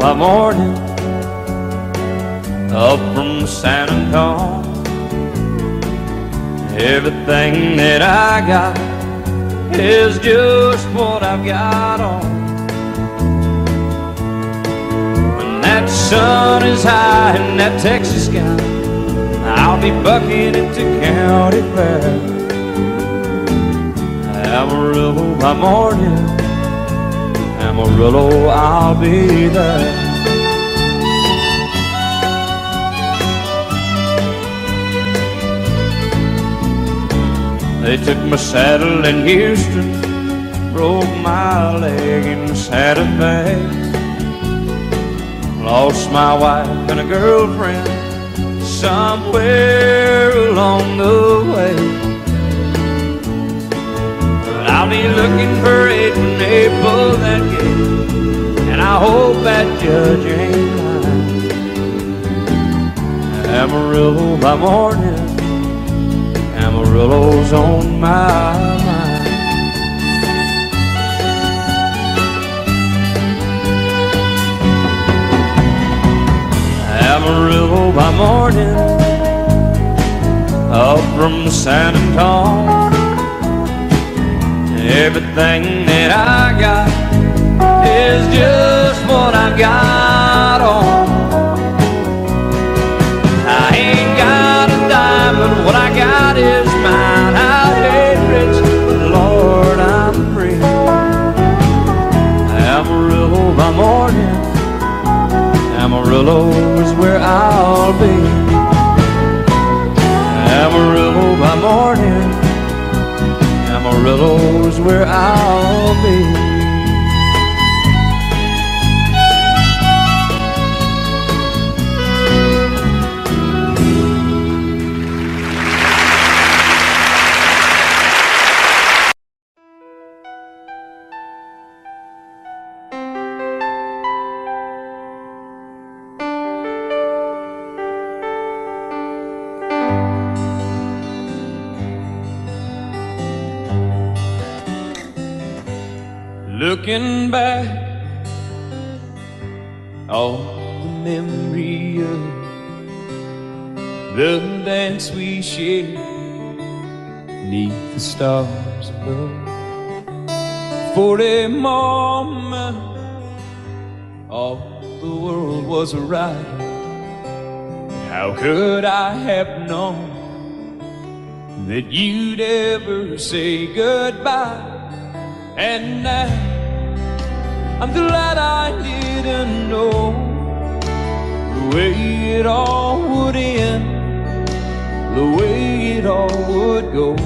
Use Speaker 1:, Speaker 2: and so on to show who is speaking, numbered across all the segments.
Speaker 1: by morning, up from San Antonio. Everything that I got is just what I've got on. When that sun is high in that Texas sky, I'll be bucking into county fair. Amarillo by morning, Amarillo, I'll be there. They took my saddle in Houston, broke my leg in Santa Fe. Lost my wife and a girlfriend somewhere along the way. But I'll be looking for it when they pull that gate, and I hope that judge ain't lying. Amarillo by morning, Amarillo's on my mind. Amarillo by morning, up from San Antonio. Everything that I got is just what I got on. I ain't got a dime, but what I got is mine. I ain't rich, but Lord, I'm free. Amarillo by morning, Amarillo is where I'll be. Amarillo by morning, Amarillo is where I'll be. Looking back on the memory of the dance we shared neath the stars above. For a moment, all the world was right. How could I have known that you'd ever say goodbye? And now I'm glad I didn't know the way it all would end, the way it all would go.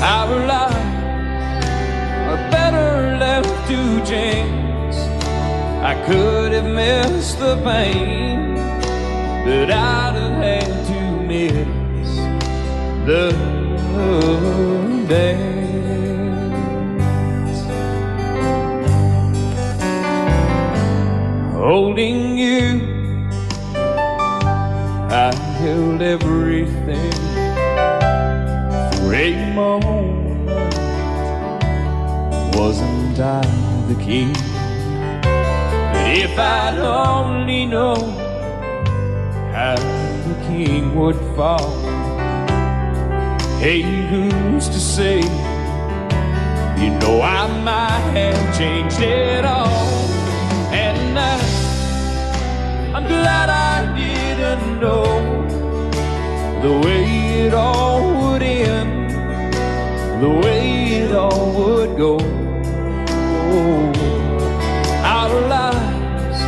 Speaker 1: Our lives are better left to chance. I could have missed the pain, but I'd have had to miss the dance. Holding you, I held everything. For a moment, wasn't I the king? But if I'd only known how the king would fall, hey, who's to say? You know I might have changed it all. And I'm glad I didn't know the way it all would end, the way it all would go. Our lives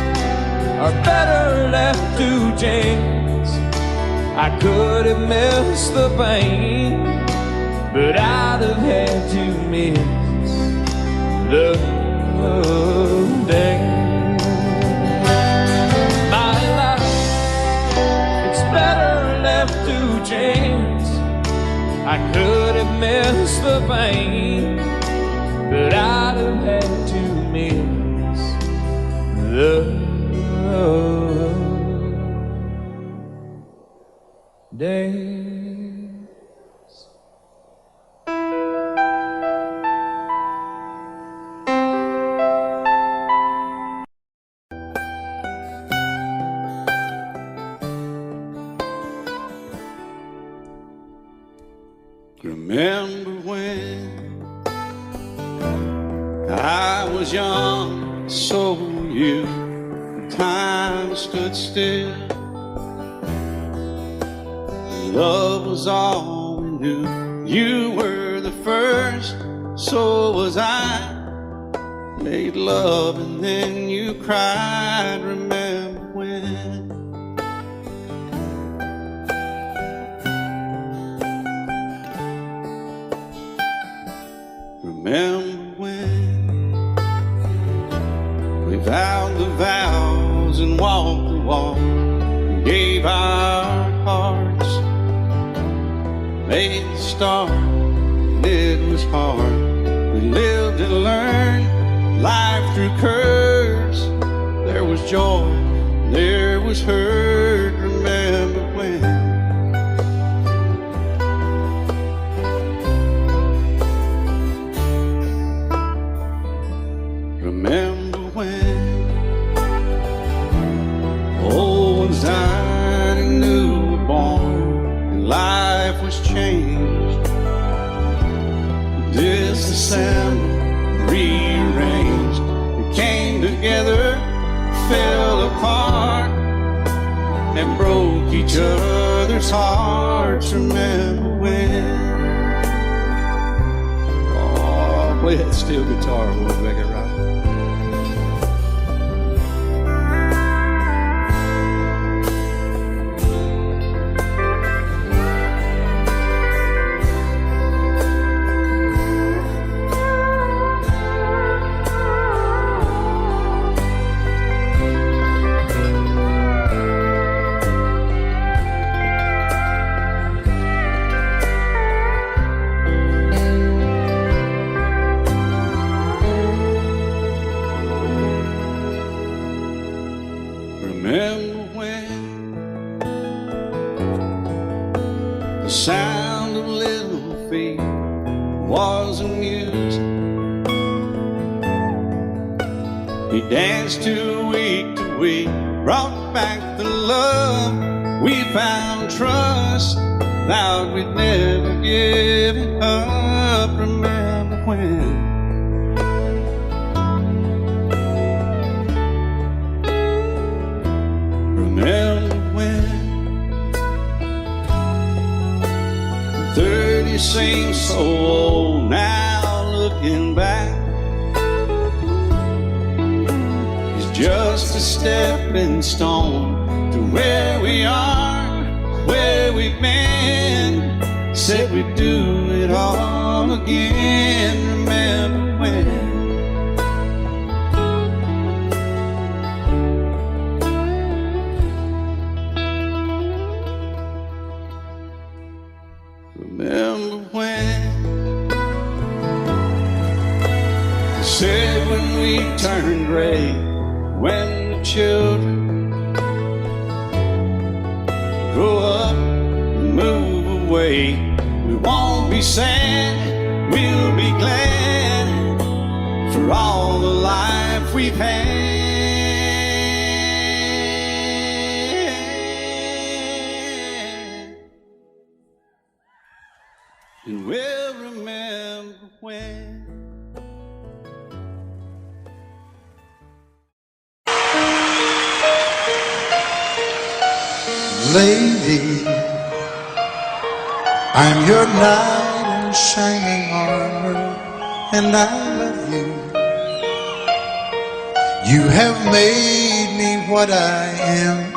Speaker 1: are better left to chance. I could have missed the pain, but I'd have had to miss the day. My life, it's better left to chance. I could have missed the pain, but I'd have had to miss the days. Remember when I was young, so were you. Time stood still. Love was all we knew. You were the first, so was I. Made love and then you cried. Remember when? Remember when we vowed the vows and walked the walk, and gave our hearts, made the start, and it was hard. We lived and learned life through curves. There was joy, there was hurt. Remember when? Remember when old ones died and new were born, and life was changed, disassembled, rearranged. We came together, fell apart, and broke each other's hearts. Remember when? Oh, play that steel guitar, we'll make it right. Remember when the sound of little feet was amusing? We danced to week, brought back the love. We found trust, vowed we'd never give it up. Remember when? Remember when 30 seems so old now, looking back, it's just a stepping stone to where we are, where we've been. Said we'd do it all again. Remember when? Remember when they said when we turned gray, when the children grow up and move away, we won't be sad, we'll be glad for all the life we've had. And we'll remember when.
Speaker 2: Lady, I'm your knight in shining armor, and I love you. You have made me what I am.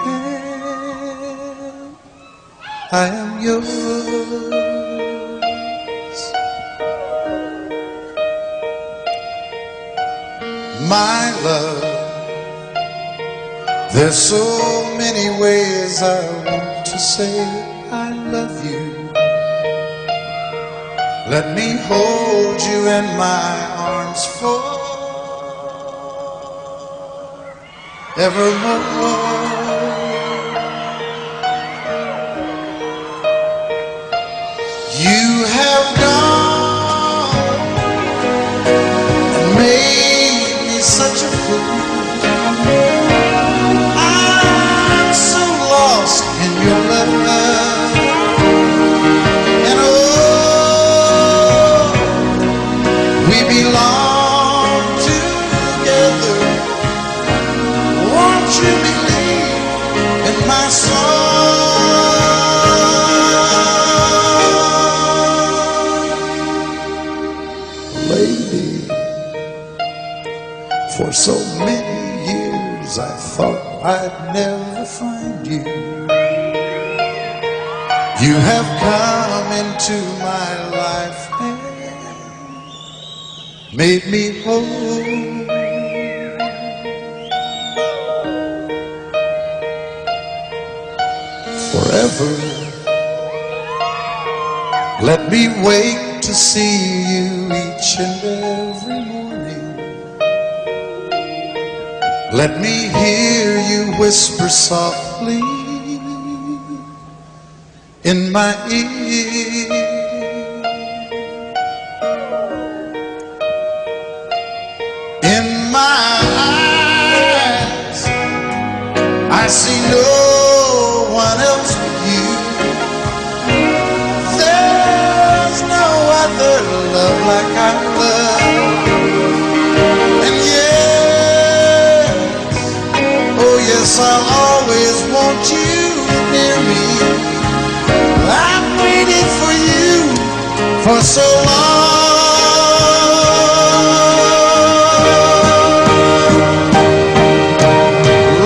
Speaker 2: I am yours. My love, there's so many ways I want to say I love you. Let me hold you in my arms forevermore. You have gone and made me such a fool. I'm so lost in your love, and oh, Lady, for so many years I thought I'd never find you. You have come into my life and made me whole. Forever, let me wake to see you each and every morning. Let me hear you whisper softly in my ear. In my eyes, I see no one else but you. There's no other love like I love. And yes, oh yes, I'll always want you near me. I've waited for you for so long.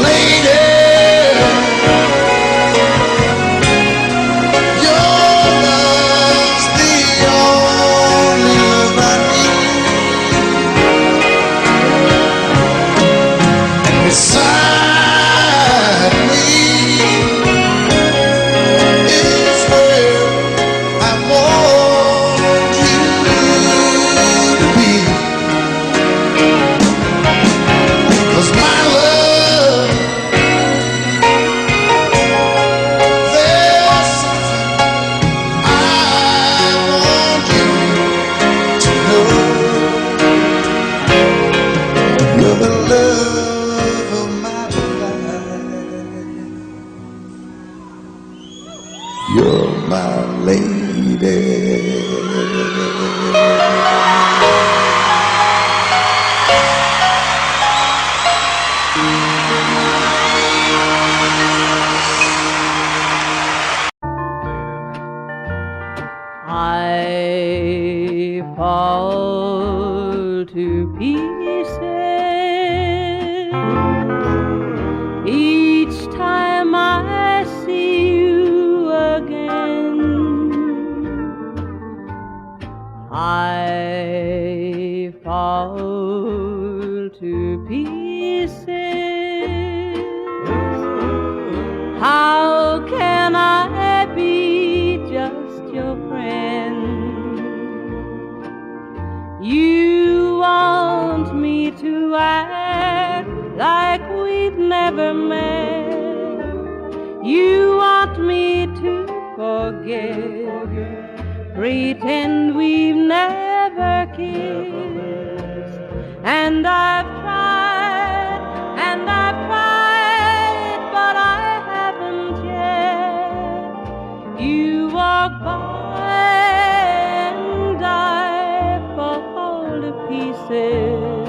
Speaker 2: Lady, your love's the only love I need. And beside me is where I want you to be. 'Cause my love, there's something I want you to know. You're the love of my life. You're my lady.
Speaker 3: I fall to pieces each time I see you again. I fall to pieces. How can I be just your friend? You want me to act like we've never met. You want me to forget, pretend we've never kissed. And I've tried, but I haven't yet. You walk by and I fall to pieces.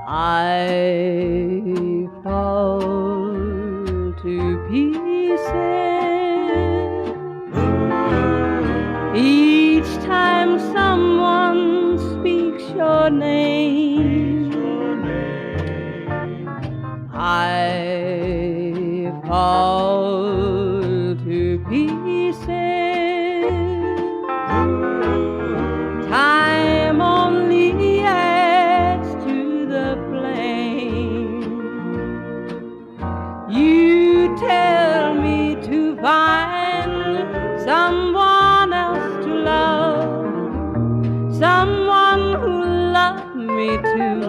Speaker 3: I fall to pieces each time someone speaks your name. I fall to pieces. Time only adds to the flame. You tell me to find someone else to love, someone who loved me too,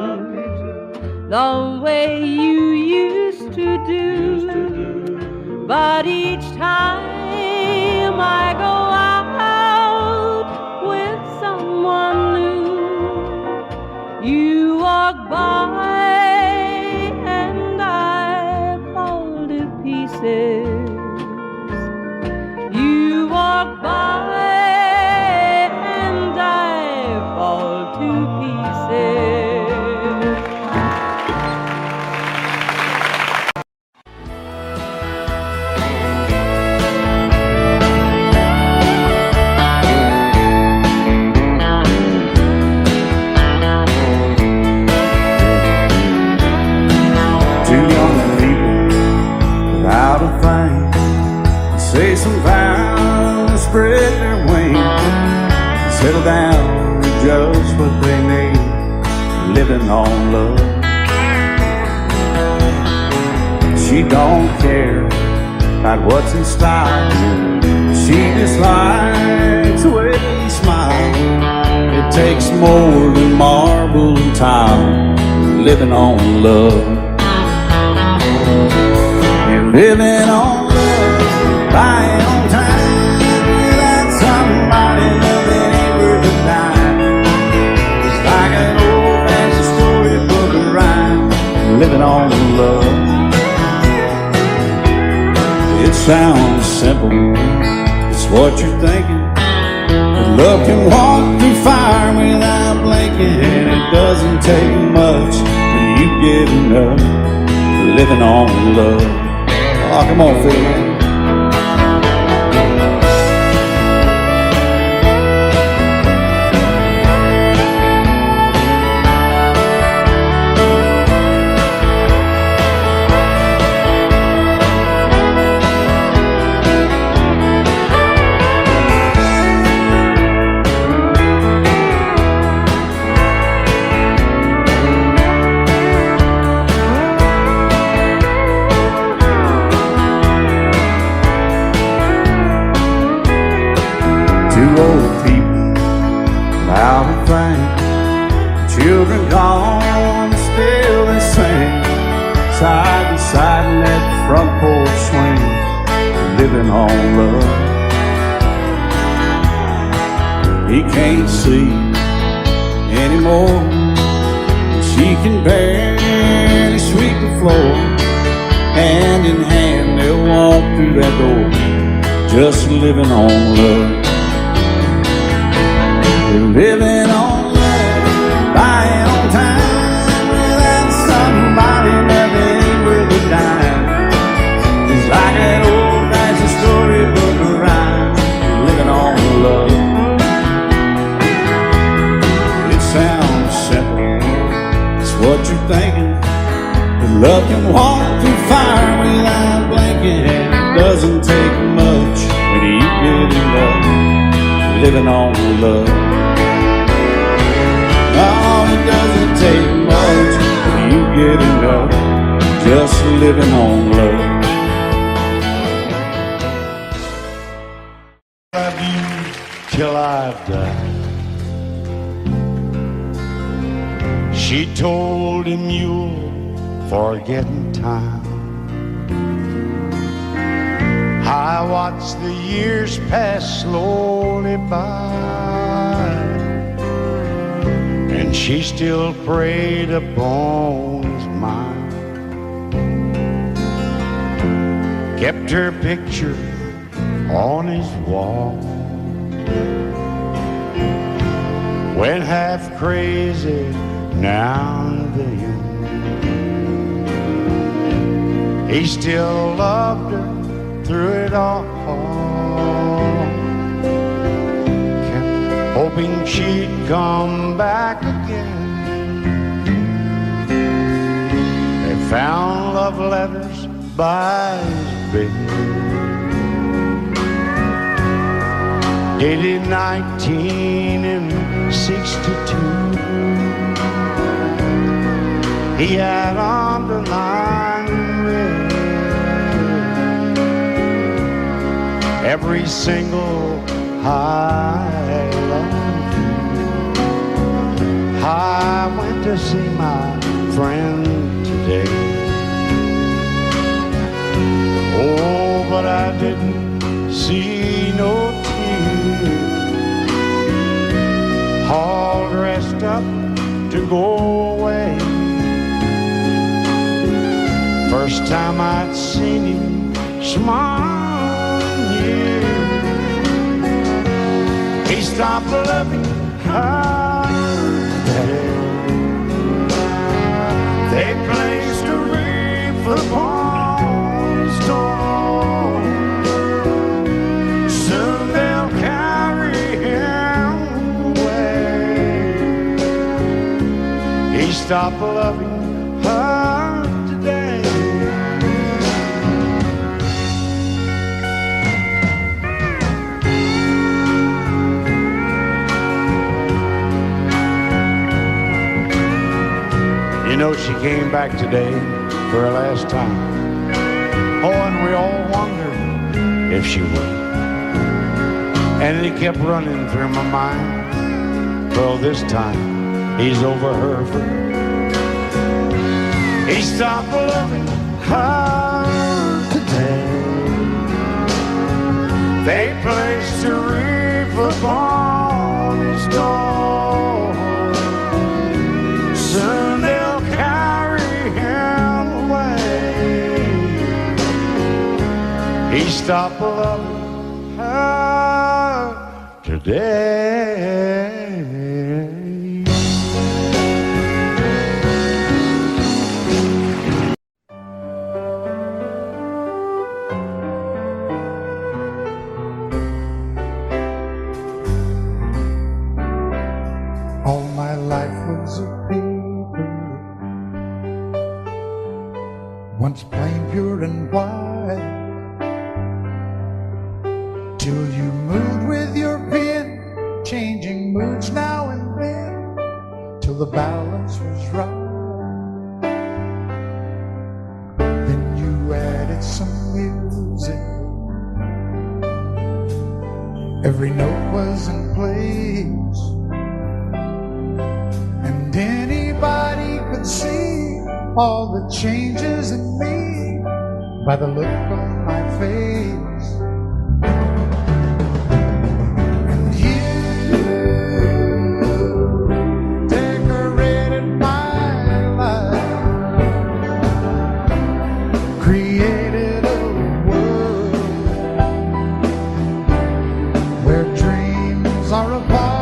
Speaker 3: the way you used to do. But each time I go out with someone new, you walk by and I fall to pieces. You walk by
Speaker 1: settle down to just what they need, living on love. She don't care about what's in style, she just likes the way he smiles. It takes more than marble and tile, living on love. And living on love, buying on time, without somebody loving ain't worth a dime. It's like an old-fashioned storybook of rhyme, living on love. It sounds simple, it's what you're thinking. But love can walk through fire without blinking, and it doesn't take much when you get enough, living on love. Oh, come on, Phil, man. Old people loud and frank, children gone, still they sing, side by side in that front porch swing, living on love. He can't see anymore, she can barely sweep the floor. Hand in hand they'll walk through that door, just living on love. Living on love, buying on time, without somebody loving ain't worth a dime. It's like an old-fashioned storybook of rhyme, living on love. It sounds simple, it's what you're thinking. But love can walk through fire without blinking, and it doesn't take much when you get enough, living on love. Oh, it doesn't take much when you get enough, just living on love.
Speaker 4: Love you till I die. She told him you'll forget in time. I watched the years pass slowly by, and she still preyed upon his mind. Kept her picture on his wall. Went half crazy now and then. He still loved her through it all. Hoping she'd come back again. They found love letters by his bed, dated 1962. He had underlined red every single I love you. I went to see my friend today. Oh, but I didn't see no tears. All dressed up to go away. First time I'd seen him smile in years. He stopped loving her. They placed a wreath upon his door. Soon they'll carry him away. He stopped loving her today. You know, she came back today for her last time. Oh, and we all wondered if she would. And it kept running through my mind. Well, this time he's over her for good. He stopped loving her today. They placed a wreath upon his door. Soon they'll carry him away. He stopped loving her today.
Speaker 2: All my life was a paper, once plain, pure and white, till you moved with your pen, changing moods now and then, till the balance was right. Then you added some music, every note was in place, and anybody could see all the changes in me by the look on my face. And you decorated my life, created a world where dreams are apart.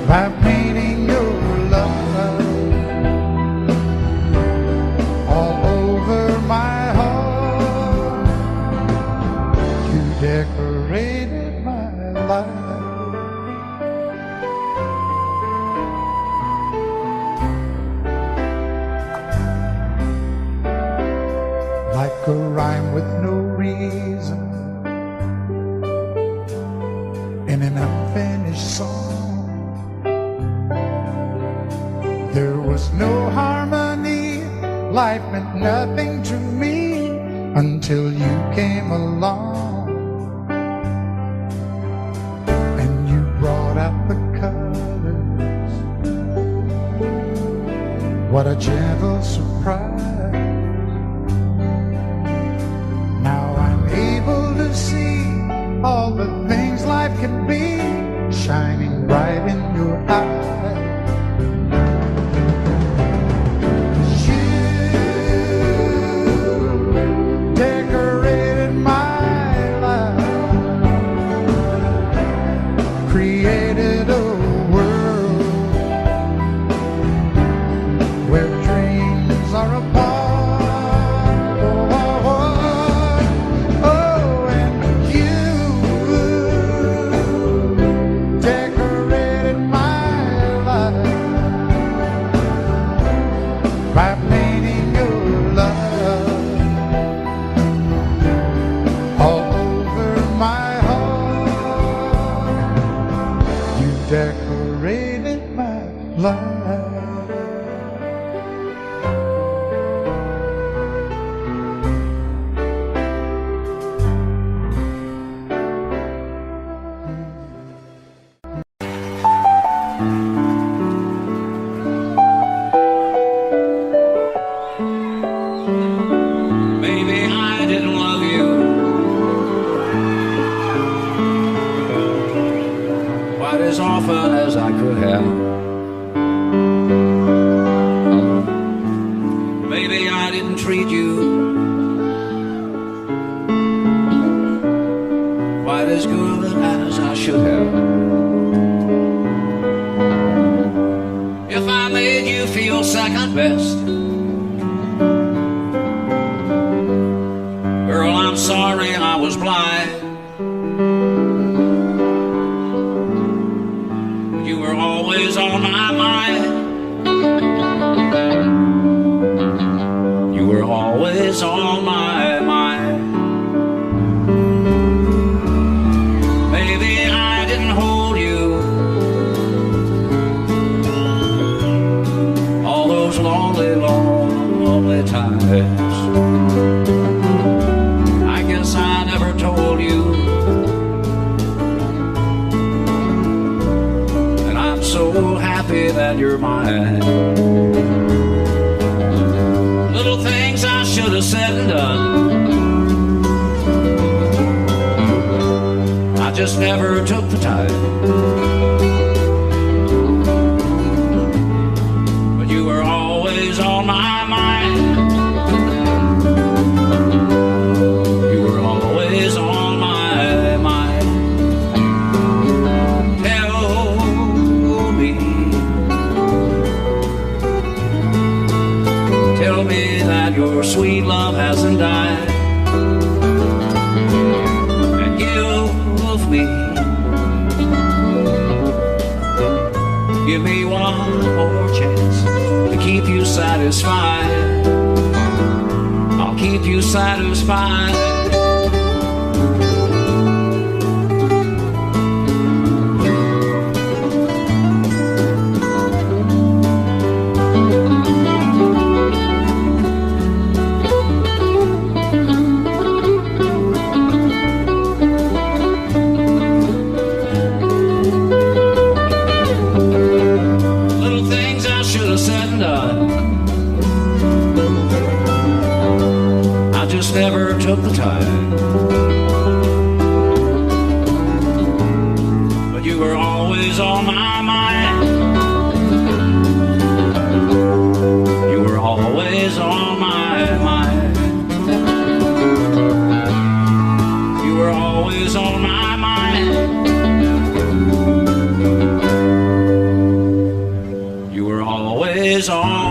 Speaker 2: By painting your love all over my heart, you decorated my life. Like a rhyme with no reason in an unfinished song. There was no harmony, life meant nothing to me until you came along. And you brought out the colors, what a gentle surprise. Now I'm able to see all the things life can be, shining bright in your eyes. Created a world where dreams are apart. Oh, and you decorated my life by painting your love all over my heart. You decorated my life.
Speaker 1: Maybe I didn't love you quite as often as I could have. Maybe I didn't treat you quite as good as I should have. If I made you feel second best, girl, I'm sorry I was blind. You were always on my mind. You were
Speaker 5: were always on my mind. Maybe I didn't hold you all those lonely, lonely times. I guess I never told you, and I'm so happy that you're mine. Little things I should have said and done, I just never took the time. But you were always on my mind. You were always on my mind. Tell me that your sweet love hasn't died, and give me one more chance to keep you satisfied. I'll keep you satisfied. Never took the time, but you were always on my mind. You were always on my mind. You were always on my mind. You were always on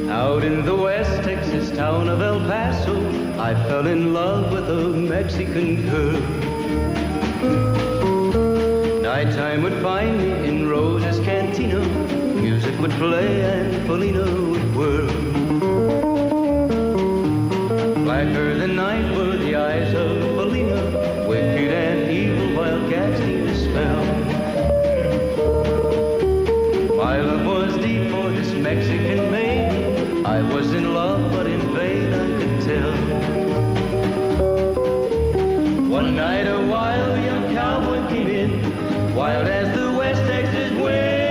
Speaker 6: Out in the West Texas town of El Paso, I fell in love with a Mexican girl. Nighttime would find me in Rose's Cantina. Music would play and Felina would whirl. Blacker than night were the eyes of Felina, wicked and evil while casting a spell. My love was deep for this Mexican maiden. I was in love, but in vain I could tell. One night a wild young cowboy came in, wild as the West Texas wind.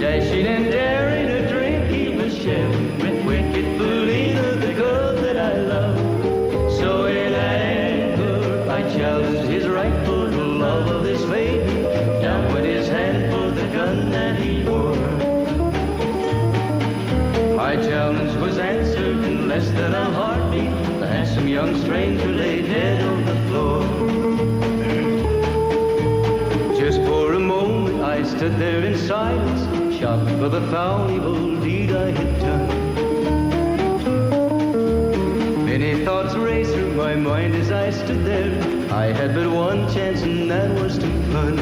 Speaker 6: Dashing and daring a drink he was sharing with wicked Felina, the girl that I love. So in anger I challenged his rightful love of this maiden. Down went his hand for the gun that he wore. My challenge was answered in less than a heartbeat. The handsome young stranger laid dead on the floor. Just for a moment I stood there in silence, shocked for the foul evil deed I had done. Many thoughts raced through my mind as I stood there. I had but one chance and that was to run.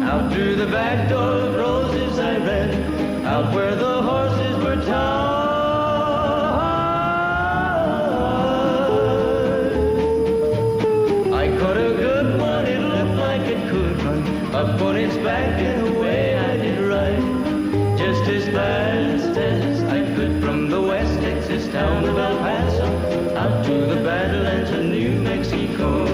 Speaker 6: Out through the back door of Roses I ran, out where the horses were tied. I caught a good one, it looked like it could run, up on its back and away I did ride. Just as fast as I could from the West Texas town of El Paso, out to the Badlands of New Mexico.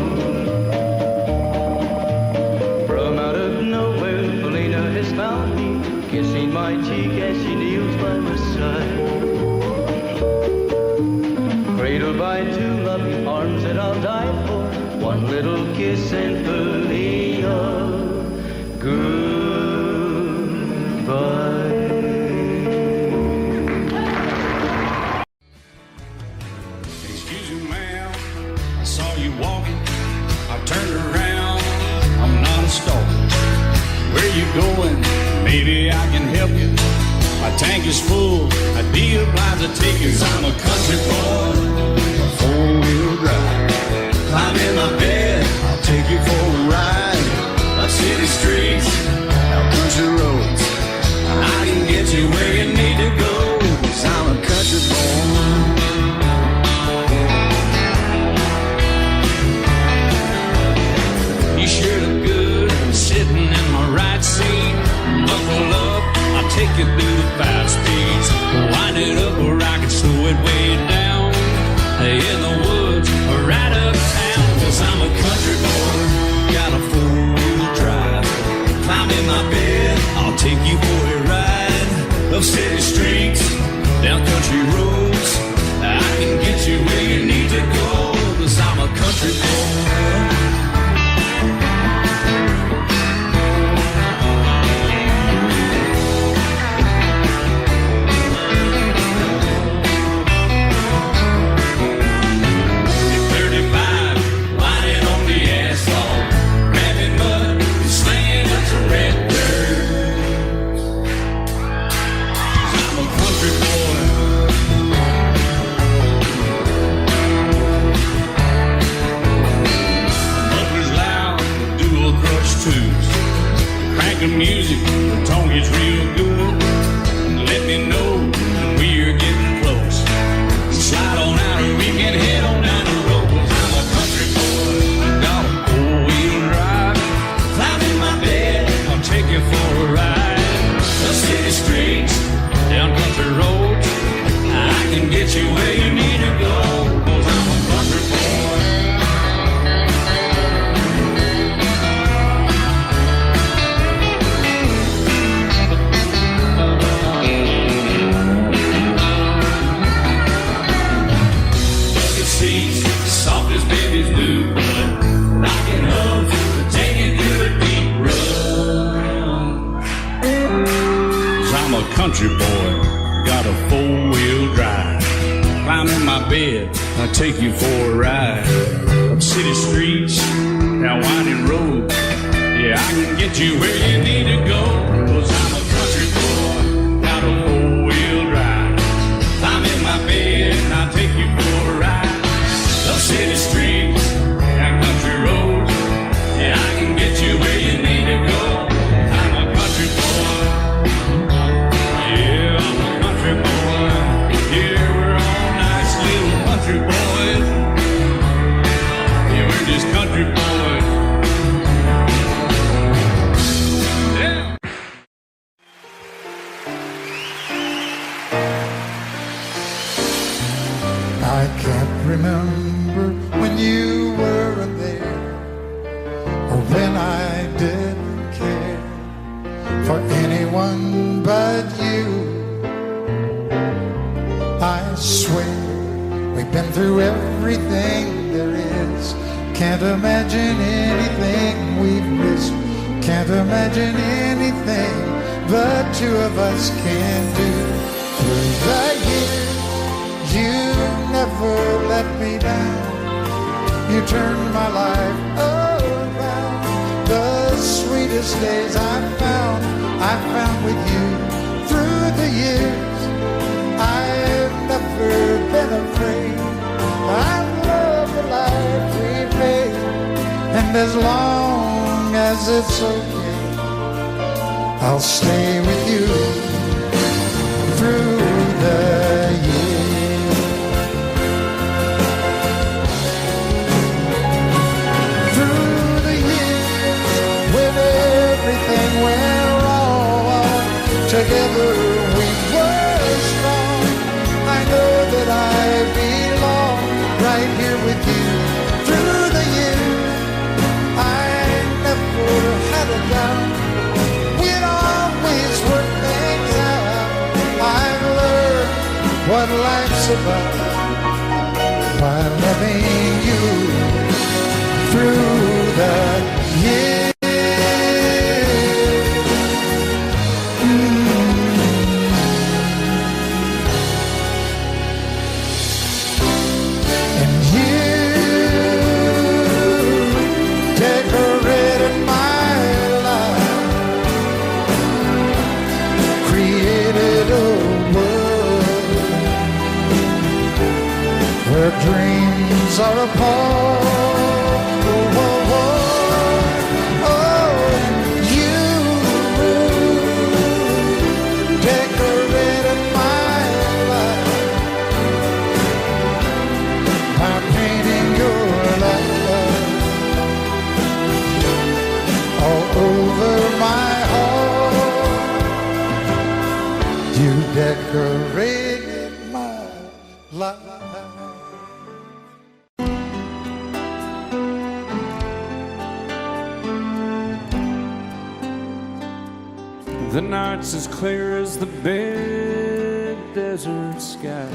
Speaker 6: From out of nowhere, Felina has found me, kissing my cheek as she kneels by my side. Cradled by two loving arms that I'll die for, one little kiss and Felina, goodbye.
Speaker 1: Excuse me, ma'am, I saw you walking. I turned around, I'm not a stalker. Where you going? Maybe I can help you. My tank is full, I'd be obliged to take you. 'Cause I'm a country boy, a four-wheel drive. Climb in my bed, I'll take you for a ride. Up city streets, out country roads, I can get you where you need to go. 'Cause I'm a country boy. You sure look good sitting in my right seat. Buckle up, I'll take you through the 5 speeds. Wind it up where I can slow it way down. In the woods or right uptown. 'Cause I'm a country boy, got a 4-wheel drive. Climb in my bed, I'll take you for a ride. Up city streets, down country roads, I can get you where you need to go. 'Cause I'm a country boy. Crank the music, the tone gets real good. Let me know when we're getting close. Slide on out and we can head on down the road. 'Cause I'm a country boy, got a 4-wheel drive. Climb in my bed, I'll take you for a ride. The city streets, down country roads, I can get you where you need to go. 'Cause I'm a country boy. Soft as babies do, but rocking up to take you through a deep run. 'Cause I'm a country boy, got a 4-wheel drive. Climb in my bed, I'll take you for a ride. Up city streets, down winding roads, yeah, I can get you where you need to go. 'Cause I'm a country boy, got a 4-wheel drive. Climb in my bed, and I'll take you for a ride. Up city streets, down country roads, yeah, I can get you where you need to go. I'm a country boy, yeah, I'm a country boy. Yeah, we're all nice little country boys. Yeah, we're just country boys. Yeah.
Speaker 2: I can't remember when you weren't there, or when I didn't care for anyone but you. I swear we've been through everything there is. Can't imagine anything we've missed. Can't imagine anything the two of us can do. Through the years, you never let me down. You turned my life around. The sweetest days I found with you. Through the years, I've never been afraid. I love the life we've made, and as long as it's okay, I'll stay with you through the years. Through the years, when everything went wrong, together we were strong. I know that I belong right here with you. Through the years, I never had a doubt. We'd always work things out. I've learned what life's about by loving you through the years. And you decorated my life are apart. Oh, oh, oh, oh, you decorated my life by painting your life all over my heart. You decorated my life.
Speaker 1: The night's as clear as the big desert sky,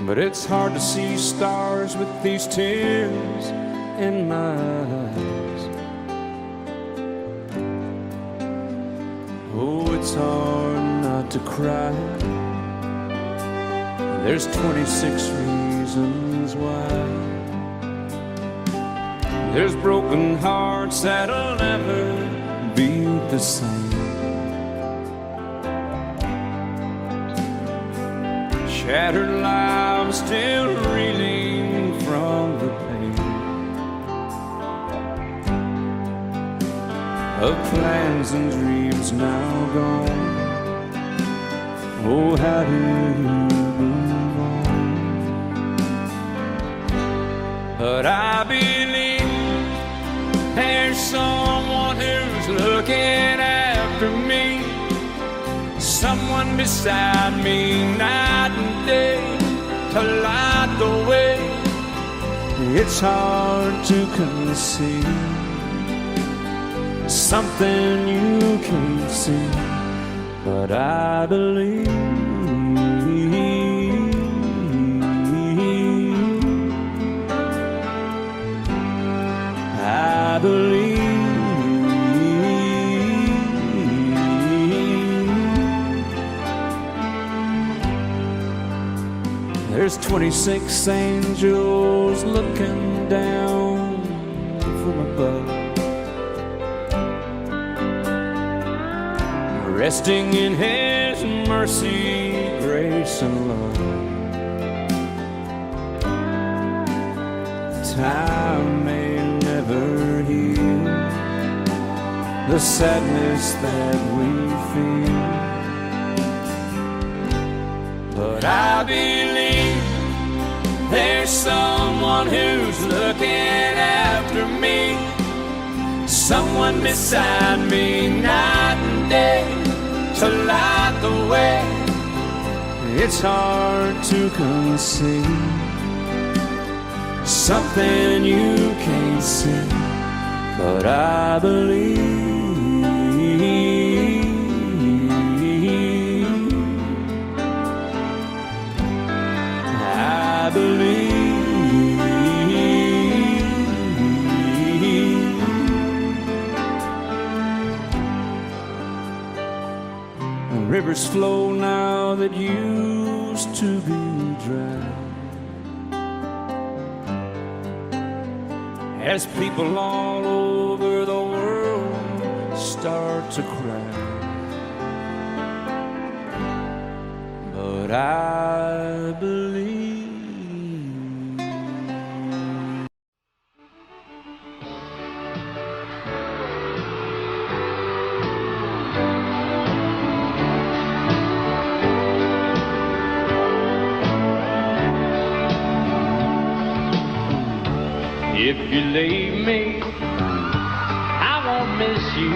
Speaker 1: but it's hard to see stars with these tears in my eyes. Oh, it's hard not to cry. There's 26 reasons why. There's broken hearts that'll never be the same. Shattered lives still reeling from the pain of plans and dreams now gone. Oh, how do you move on? But I believe there's someone who's looking after me, someone beside me night and day to light the way. It's hard to conceive something you can't see, but I believe. I believe. There's 26 angels looking down from above, resting in His mercy, grace, and love. Time may never heal the sadness that we feel, but I believe there's someone who's looking after me, someone beside me night and day to light the way. It's hard to conceive something you can't see, but I believe. I believe. Rivers flow now that used to be dry, as people all over the world start to cry. But I believe. If you leave me, I won't miss you,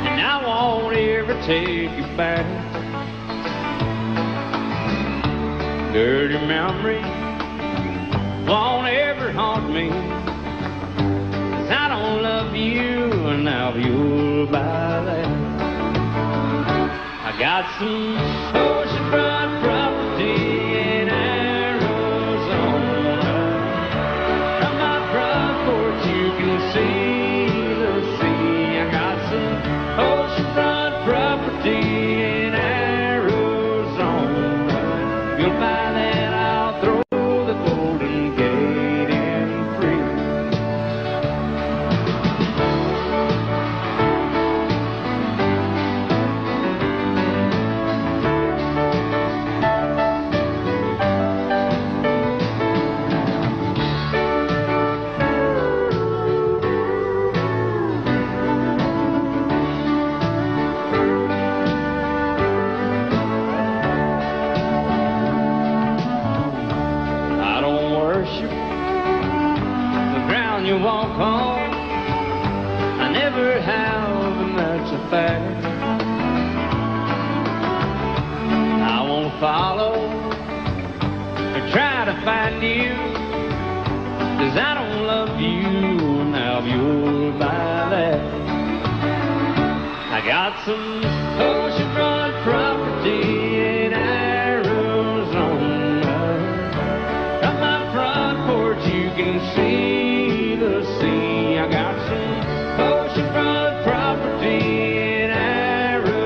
Speaker 1: and I won't ever take you back. Dirty memories won't ever haunt me, 'cause I don't love you, and now you'll buy that. I got some oceanfront property in Arizona. From my front porch you can see the sea. I got some oceanfront property in Arizona. If you'll buy that, I'll throw the Golden Gate in free.
Speaker 6: worship, the ground you walk on. I never have, and that's a fact. I won't follow or try to find you, 'cause I don't love you now you're by that. I got some oceanfront property in Arizona. From my front porch you can see the sea. I got some oceanfront property in Arizona.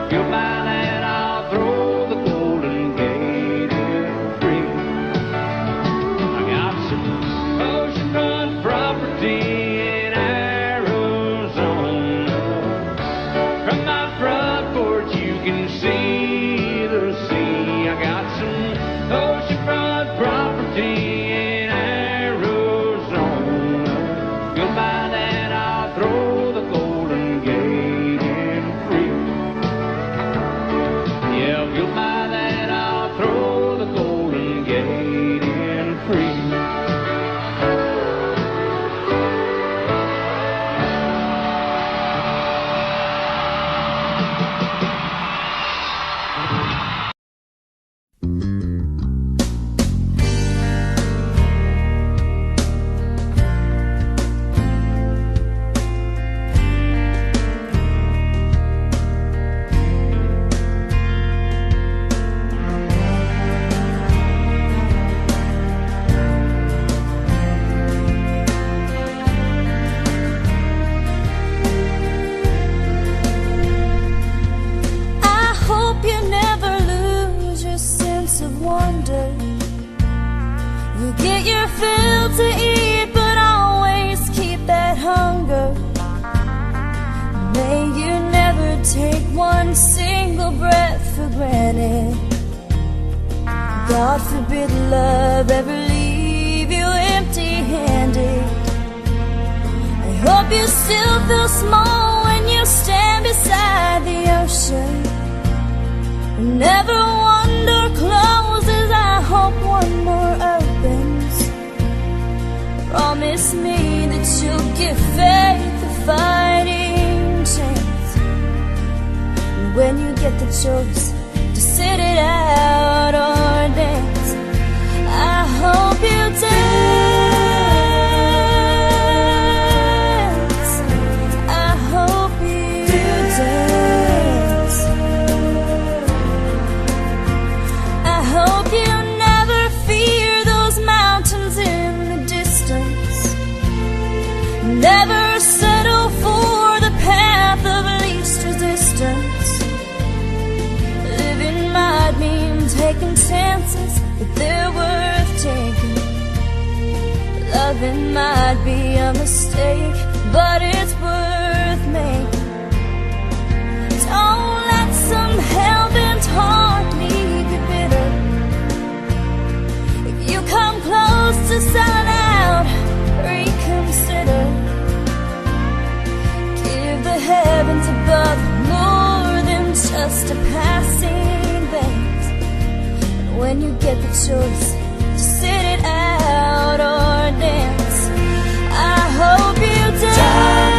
Speaker 6: If you'll buy that, I'll throw the Golden Gate in free. I got some oceanfront property in Arizona. From my front porch you can see the sea. I got some oceanfront property in Arizona. If you'll buy that, I'll throw the Golden Gate in free. Yeah, if you'll buy that, I'll throw the Golden Gate in free.
Speaker 7: I hope you never lose your sense of wonder. You get your fill to eat, but always keep that hunger. May you never take one single breath for granted. God forbid love ever leave you empty-handed. I hope you still feel small when you stand beside the ocean. Never one door closes, I hope one more opens. Promise me that you'll give faith a fighting chance. And when you get the choice to sit it out or dance, I hope you dance. I hope you dance. I hope you never fear those mountains in the distance. Never settle for the path of least resistance. Living might mean taking chances, but they're worth taking. Loving might be a mistake, but it's worth making. Don't let some hell-bent heart leave you bitter. If you come close to selling out, reconsider. Give the heavens above more than just a passing glance. And when you get the choice to sit it out or dance, I hope you dance.
Speaker 1: Time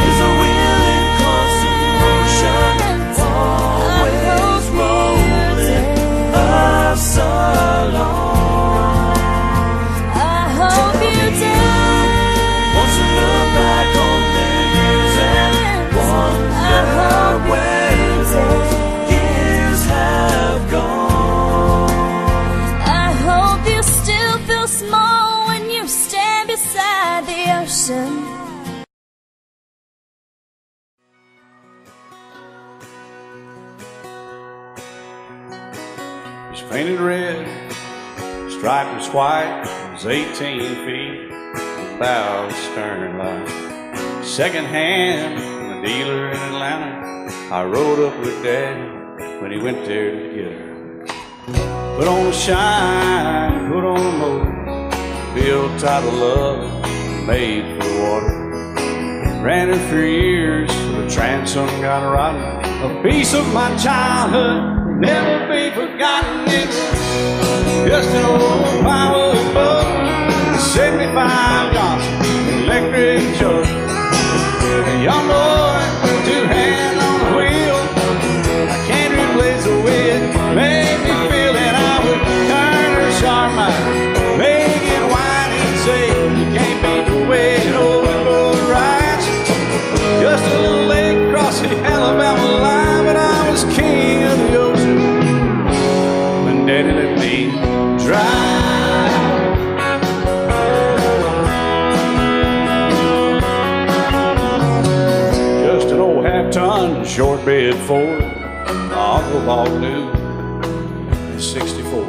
Speaker 1: is a willing constant motion, always rolling us along.
Speaker 7: I hope you dance.
Speaker 1: Once you look back on the years and wonder where those years have gone.
Speaker 7: I hope you still feel small when you stand beside the ocean.
Speaker 4: It's painted red, striped was white, it was 18 feet, bow stern line. Second hand from a dealer in Atlanta. I rode up with Dad when he went there to get her. Put on a shine, put on a motor, built title love, made for water. Ran her for years, the transom got rotten. A piece of my childhood, never be forgotten. It was just an old
Speaker 1: red Ford, my Uncle bought new in '64.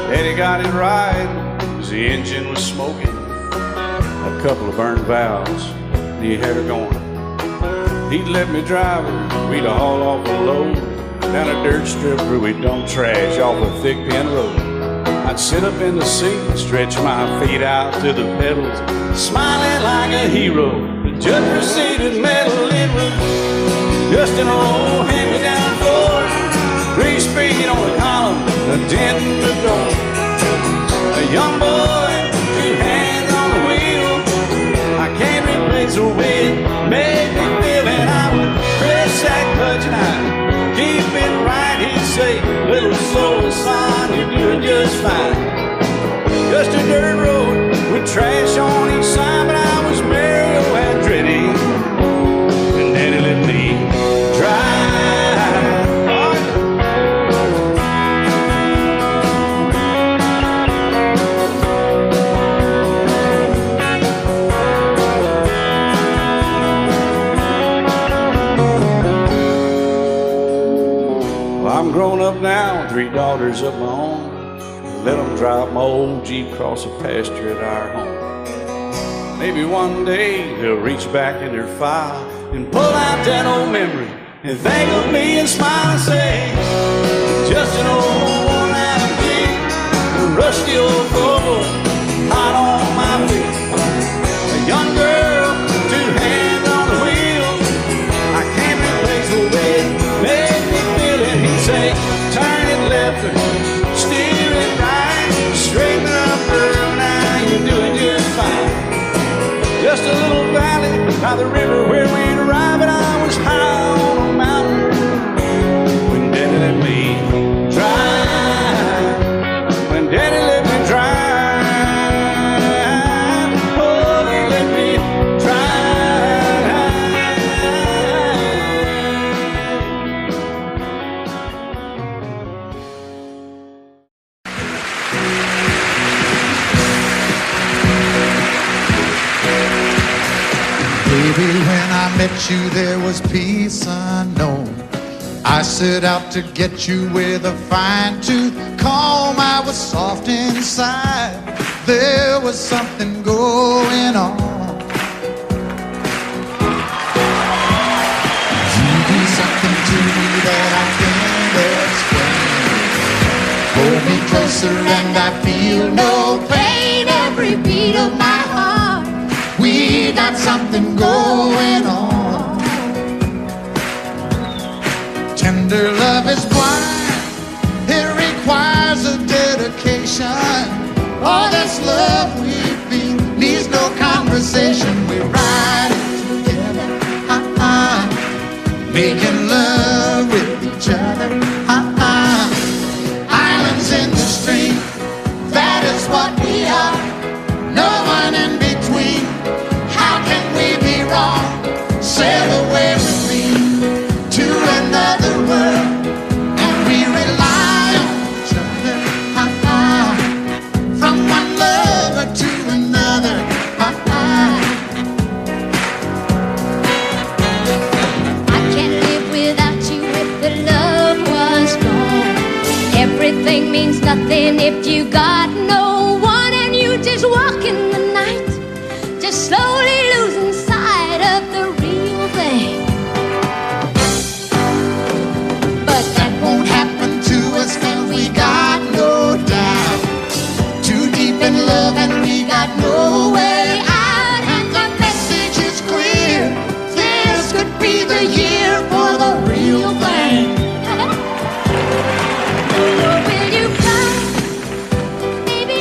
Speaker 1: Daddy got it right, cause the engine was smoking, a couple of burned valves, and he had her going. He'd let me drive her, we'd haul off a load down a dirt strip where we'd dump trash off a thick pin road. I'd sit up in the seat and stretch my feet out to the pedals, smiling like a hero. The judge proceeded metal, it was just an old hand-me-down Ford, 3-speed on the column, a dent in the door. A young boy, 2 hands on the wheel, I can't replace the way it made me feel. And I would press that clutch and I'd keep it right. He'd say, little soul, son, you're doing just fine. Just a dirt road with trash on each side, but I was Mario Andretti, and Daddy let me drive. I'm grown up now, 3 daughters of my own. Let them drive my old Jeep across the pasture at our home. Maybe one day they'll reach back in their file and pull out that old memory and think of me and smile and say, just an old worn-out Jeep, a rusty old Volvo, hot on my feet. A young girl, 2 hands on the wheel, I can't replace the way it made me feel. And he'd say, turn it left or steer it right, straighten up, girl, now you're doing just fine. Just a little valley by the river where we'd arrive, and I was high on a mountain when Daddy let me drive. When Daddy let me drive, oh, he let me
Speaker 2: Baby, when I met you, there was peace unknown. I set out to get you with a fine-tooth comb. I was soft inside. There was something going on. You do something to me that I can't explain. Hold me closer and I feel no pain. Every beat of my heart, we got something going on. Tender love is blind, it requires a dedication. All this love we feel needs no conversation. We ride it together, making love with each other, Islands in the stream, that is what we are. No one in between. How can we be wrong? Sail away with me to another world, and we rely on each other, from one lover to another,
Speaker 7: I can't live without you if the love was gone. Everything means nothing if you got no one, and you just walk in the night, just slowly losing sight of the real thing.
Speaker 2: but that won't happen to us, and we got no doubt. Too deep in love and we got no way out, and the message is clear. This could be the year for the real thing.
Speaker 7: Will you come? Baby,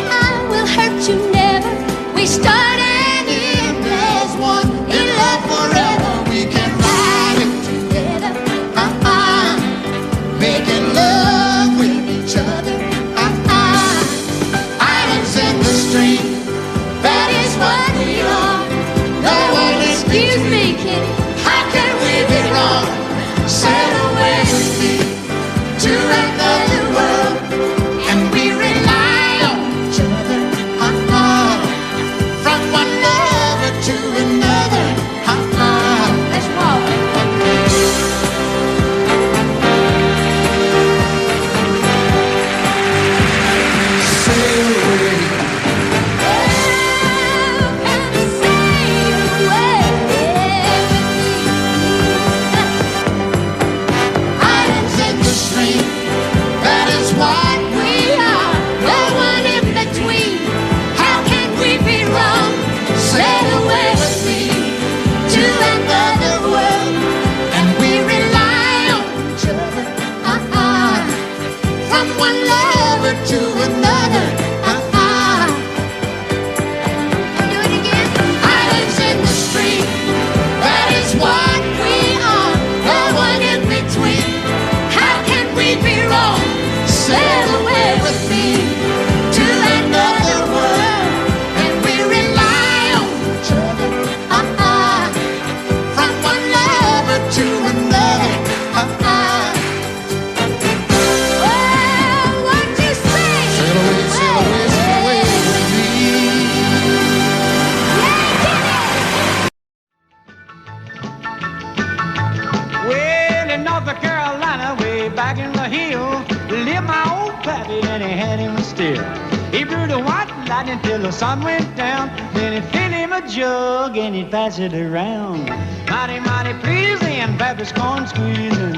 Speaker 8: coffee and he had him a still. He brewed a white lightning till the sun went down. Then he'd fill him a jug and he'd pass it around. Mighty, mighty pleasing, Baptist corn squeezing.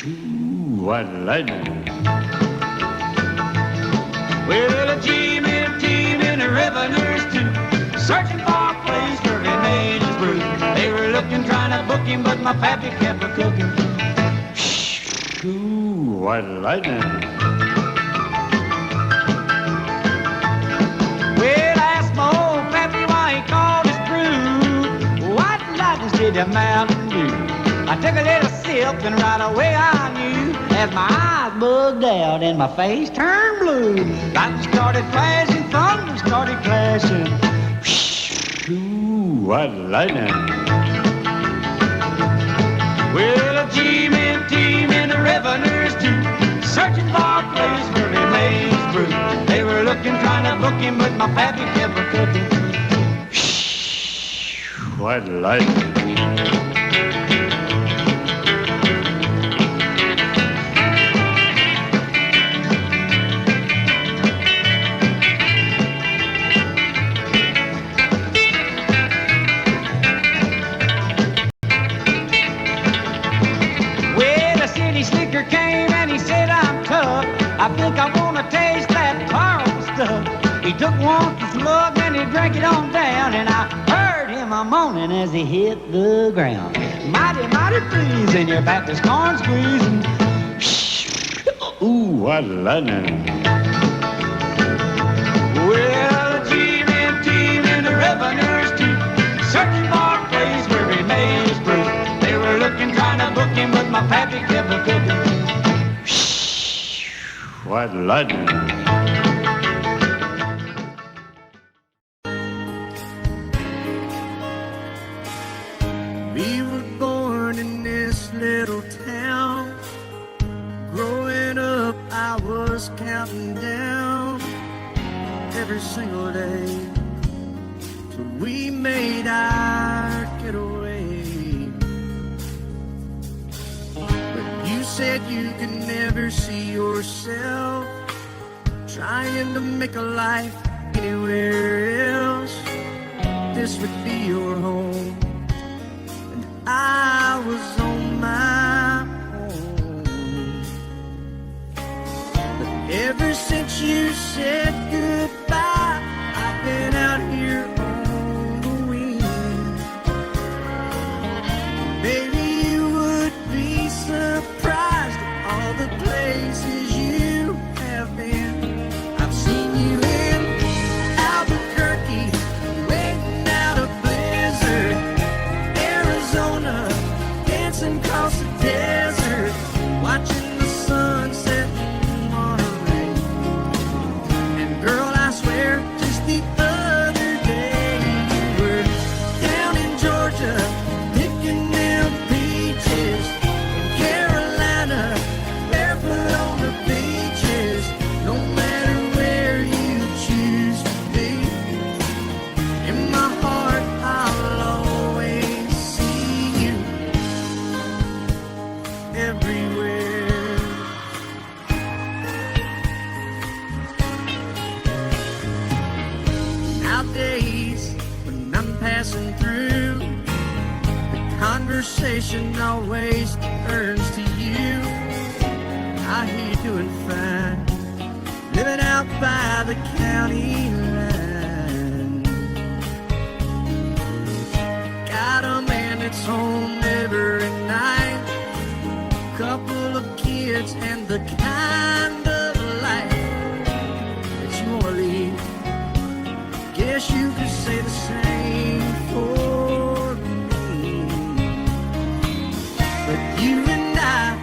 Speaker 4: Ooh, white lightning.
Speaker 8: Well, a team and a revenues too, searching for a place where he made his brew. They were looking, trying to book him, but my pappy kept a-cooking.
Speaker 4: Ooh, white lightning.
Speaker 8: Well, I asked my old pappy why he called his brew White Lightning did the Mountain Dew. I took a little sip and right away I knew, as my eyes bugged out and my face turned blue. Lightning started flashing, thunder started clashing.
Speaker 4: Ooh, white lightning.
Speaker 8: Well, a team and the revenues too, searching for a place where he made his brew. They were looking, trying to book him, but my pappy kept a-cooking.
Speaker 4: White lightning.
Speaker 8: I think I wanna taste that powerful stuff. He took one slug and he drank it on down, and I heard him a-moaning as he hit the ground. Mighty, mighty pleasing, your Baptist corn squeezing.
Speaker 4: Ooh, white lightning.
Speaker 8: Well, a team and the revenues too, searching for a place where he made his brew. They were looking, trying to book him, but my pappy kept a-cooking.
Speaker 4: White lightning.
Speaker 9: We were born in this little town. Growing up, I was counting down every single day till we made our getaway. But you said you could never see yourself trying to make a life anywhere else. This would be your home, and I was on my own. But ever since you said goodbye, I've been out here on the wing. Maybe you would be surprised at all the places you have been. I've seen you in Albuquerque, waiting out a blizzard, Arizona, dancing across the desert, watching the sunset in Monterey. And girl, I swear, just the other day you were down in Georgia, picking them peaches, in Carolina, barefoot on the beaches. No matter where you choose to be, in my heart I'll always see you everywhere. Nowadays, when I'm passing through, the conversation always turns to you. I hear you doing fine, living out by the county line. Got a man that's home every night, couple of kids, and the kind of life that you wanna lead. Guess you could say the same for me. But you and I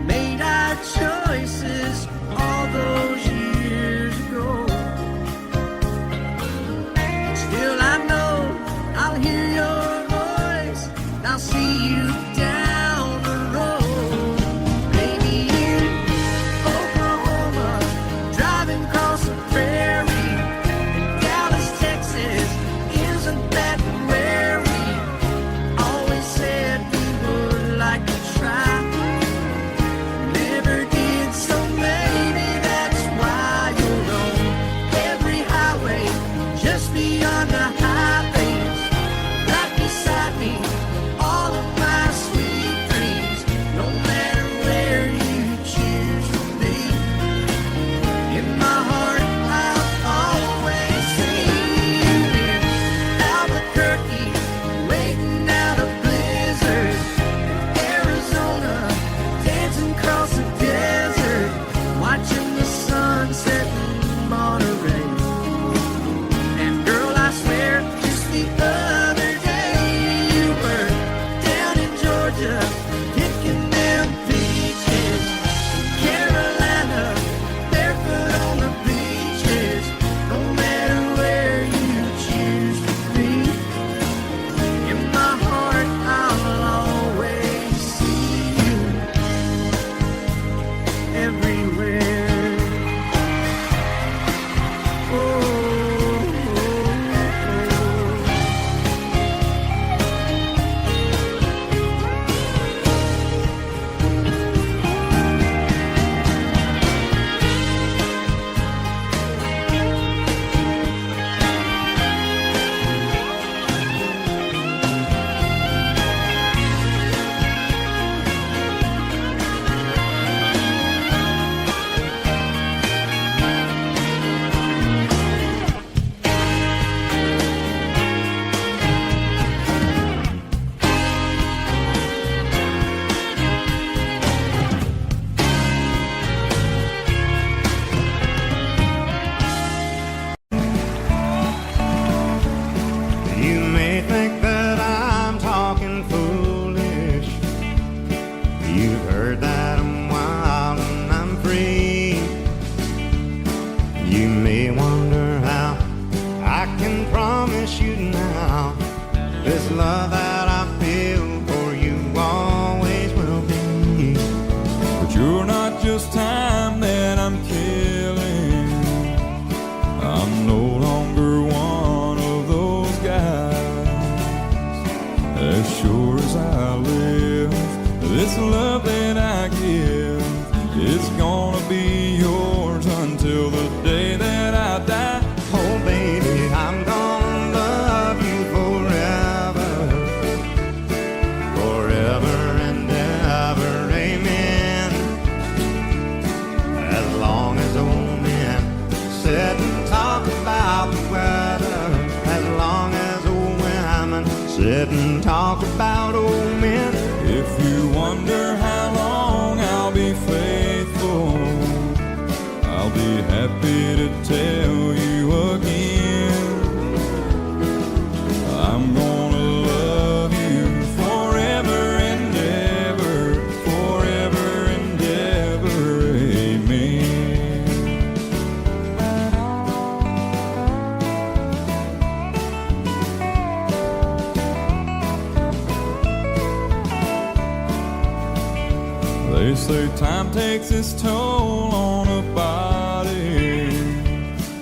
Speaker 9: made our choices all those years ago.
Speaker 2: love that I feel for you always will be.
Speaker 1: But you're not just time that I'm killing. I'm no longer one of those guys. As sure as I live, this love that I give is gonna be yours until the day that I die.
Speaker 2: Oh baby, I'm gonna love you forever, forever and ever, amen. As long as old men sit and talk about the weather, as long as old women sit and talk about old men.
Speaker 1: If you wonder how long I'll be faithful, I'll be happy to tell you again. I'm gonna love you forever and ever, forever and ever, amen. They say time takes its toll on a body,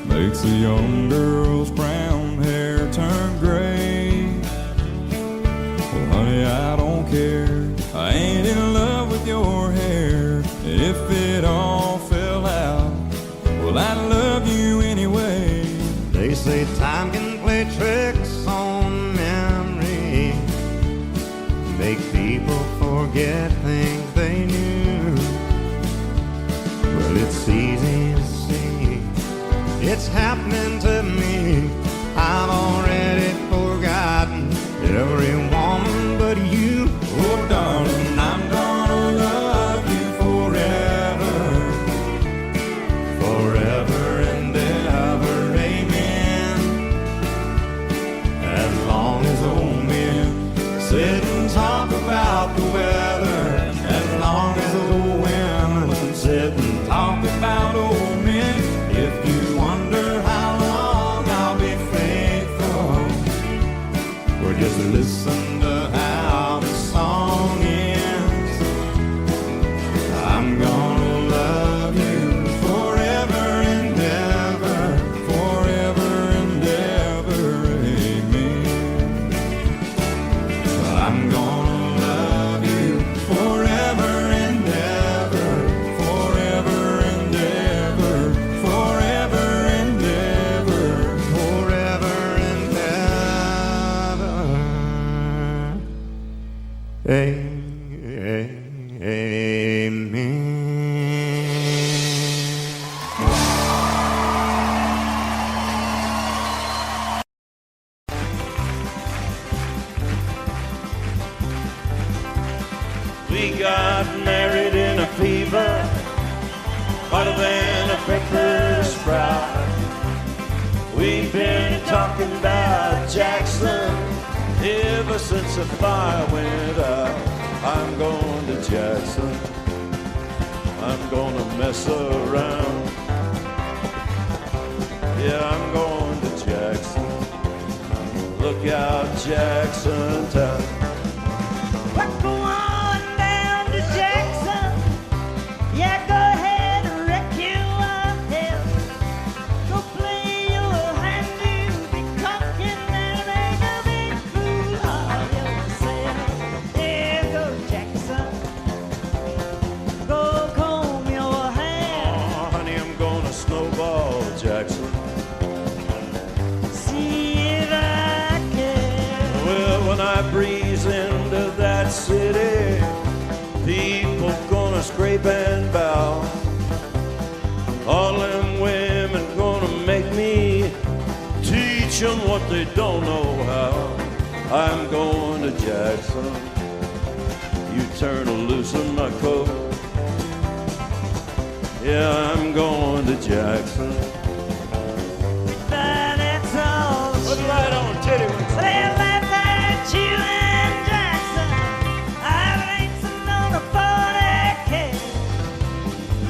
Speaker 1: makes a young girl's brown hair turn gray. Well, honey, I don't care. I ain't in love with your hair. If it all fell out, well, I'd love you anyway.
Speaker 2: They say time can play tricks on memory, make people forget things they knew. Well, it's easy to see, it's happening to me. I've already forgotten every woman but you.
Speaker 1: Oh, darling, I'm gonna love you forever,
Speaker 2: forever and ever, amen. As long as old men sit and talk about the weather, as long as old women sit and talk about old men. If you wonder how long I'll be faithful, or just listen to how the song ends, I'm gonna love you forever and ever,
Speaker 1: forever and ever, amen.
Speaker 2: I'm gonna love you forever and ever, forever and ever, forever and ever, forever and ever. Amen.
Speaker 1: We got married in a fever, hotter than a pepper sprout. We've been talking about Jackson ever since the fire went out. I'm going to Jackson, I'm gonna mess around. Yeah, I'm going to Jackson, look out Jackson town.
Speaker 8: We're going down to Jackson. Yeah, go ahead and wreck your head. Go play your hand, you'll be talking and make a big fool of yourself. Yeah, go Jackson. Go comb your hair.
Speaker 1: Oh, honey, I'm gonna snowball Jackson.
Speaker 8: See if I can.
Speaker 1: Well, when I breeze into that city, people gonna scrape and bow. All them women gonna make me teach them what they don't know how. I'm going to Jackson, you turn loose in my coat. Yeah, I'm going to Jackson.
Speaker 8: But it's all
Speaker 1: Put the light on, titty one.
Speaker 8: Well, I've met you in Jackson. I've ain't on a 40K.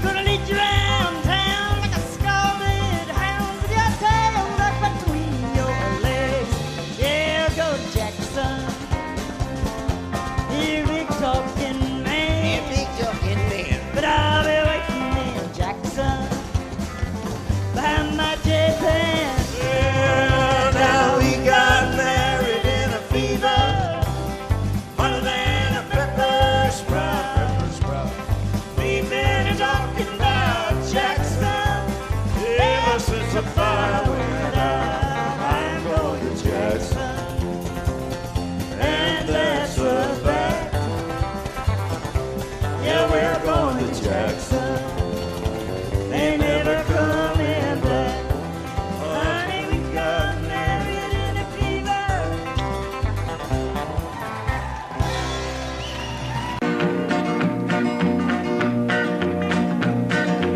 Speaker 8: Gonna lead you around town like a scalded hound with your tail tucked between your legs. Yeah, go Jackson.
Speaker 1: once the fire went out, I'm going to Jackson, and that's a fact. Yeah, we're going to Jackson. They never coming back. Honey, we got married in a fever.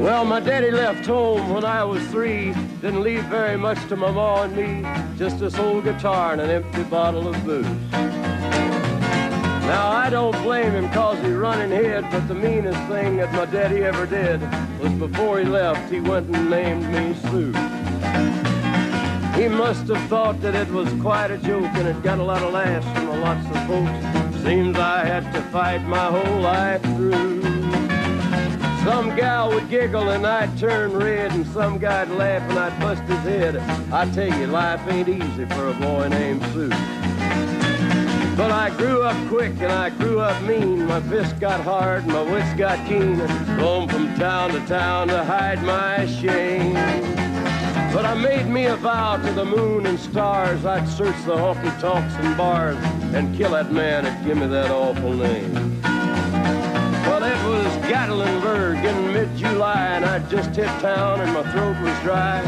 Speaker 10: Well, my daddy left home when I was 3. Didn't leave very much to my ma and me. Just this old guitar and an empty bottle of booze. Now, I don't blame him 'cause he run and hid, but the meanest thing that my daddy ever did was before he left, he went and named me Sue. He must have thought that it was quite a joke, and it got a lot of laughs from lots of folks. Seems I had to fight my whole life through. Some gal would giggle and I'd turn red, and some guy'd laugh and I'd bust his head. I tell you, life ain't easy for a boy named Sue. But I grew up quick and I grew up mean. My fists got hard and my wits got keen. Roamed from town to town to hide my shame. But I made me a vow to the moon and stars, I'd search the honky-tonks and bars and kill that man that give me that awful name. Well, it was Gatlinburg in mid-July, and I'd just hit town and my throat was dry.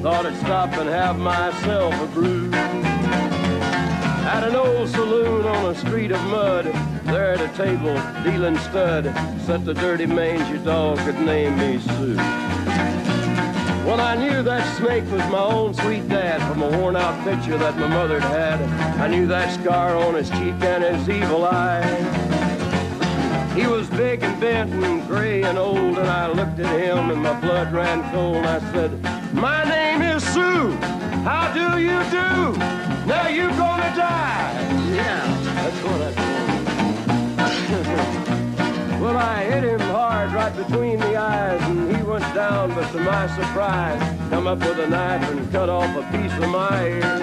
Speaker 10: Thought I'd stop and have myself a brew. At an old saloon on a street of mud, there at a table, dealing stud, sat the dirty mangy dog that named me Sue. Well, I knew that snake was my own sweet dad from a worn-out picture that my mother'd had. I knew that scar on his cheek and his evil eye. He was big and bent and gray and old, and I looked at him and my blood ran cold. And I said, "My name is Sue. How do you do? Now you gonna die." Yeah, that's what I told him. Well, I hit him hard right between the eyes, and he went down, but to my surprise, come up with a knife and cut off a piece of my ear.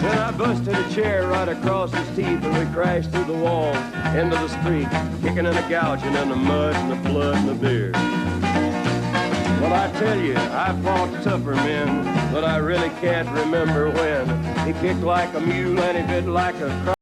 Speaker 10: Then I busted a chair right across his teeth, and we crashed through the walls into the street, kicking and a gouging in the mud and the blood and the beer. Well, I tell you, I fought tougher men, but I really can't remember when. He kicked like a mule and he bit like a crow.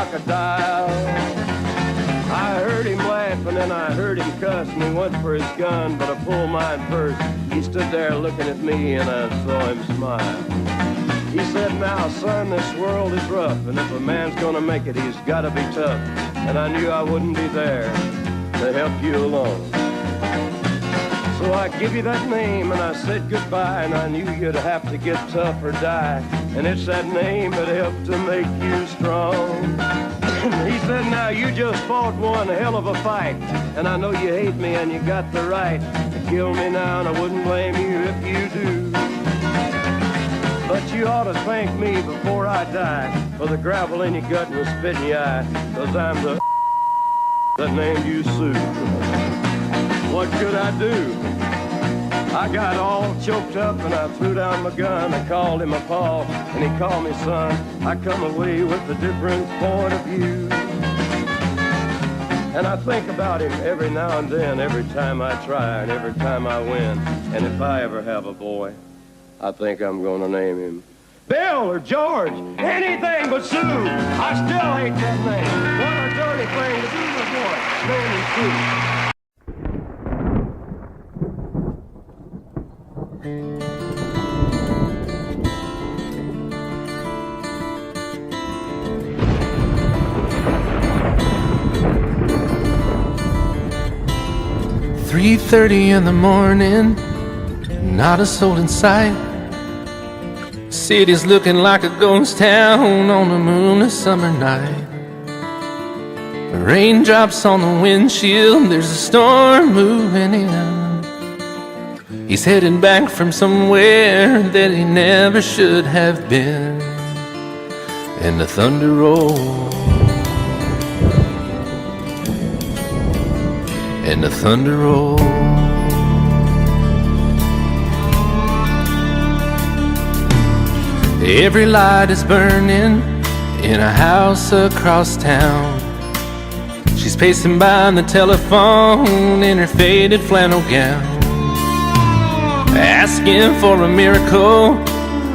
Speaker 10: crocodile. I heard him laugh and then I heard him cuss, and he went for his gun, but I pulled mine first. He stood there looking at me and I saw him smile. He said, now son, this world is rough, and if a man's gonna make it, he's gotta be tough. And I knew I wouldn't be there to help you along. So I give you that name and I said goodbye, and I knew you'd have to get tough or die. And it's that name that helped to make you strong. He said, now you just fought one hell of a fight, and I know you hate me and you got the right to kill me now, and I wouldn't blame you if you do. But you ought to thank me before I die for the gravel in your gut and the spit in your eye, 'cause I'm the that named you Sue. What could I do? I got all choked up and I threw down my gun. I called him a paw and he called me son. I come away with a different point of view. And I think about him every now and then, every time I try and every time I win. And if I ever have a boy, I think I'm gonna name him Bill or George, anything but Sue. I still hate that name. What a dirty thing to do to a boy. Name him Sue.
Speaker 11: 3:30 in the morning, not a soul in sight. City's looking like a ghost town on a moonless summer night. Raindrops on the windshield, there's a storm moving in. He's heading back from somewhere that he never should have been. And the thunder rolls, and the thunder rolls. Every light is burning in a house across town. She's pacing by the telephone in her faded flannel gown, asking for a miracle,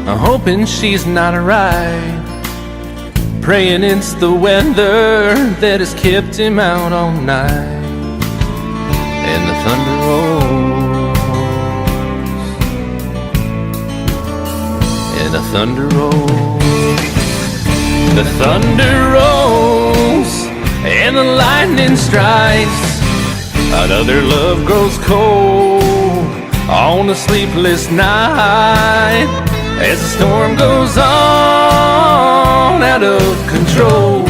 Speaker 11: hoping she's not right, praying it's the weather that has kept him out all night. And the thunder rolls, and the thunder rolls. The thunder rolls, and the lightning strikes. Another love grows cold on a sleepless night, as the storm goes on out of control.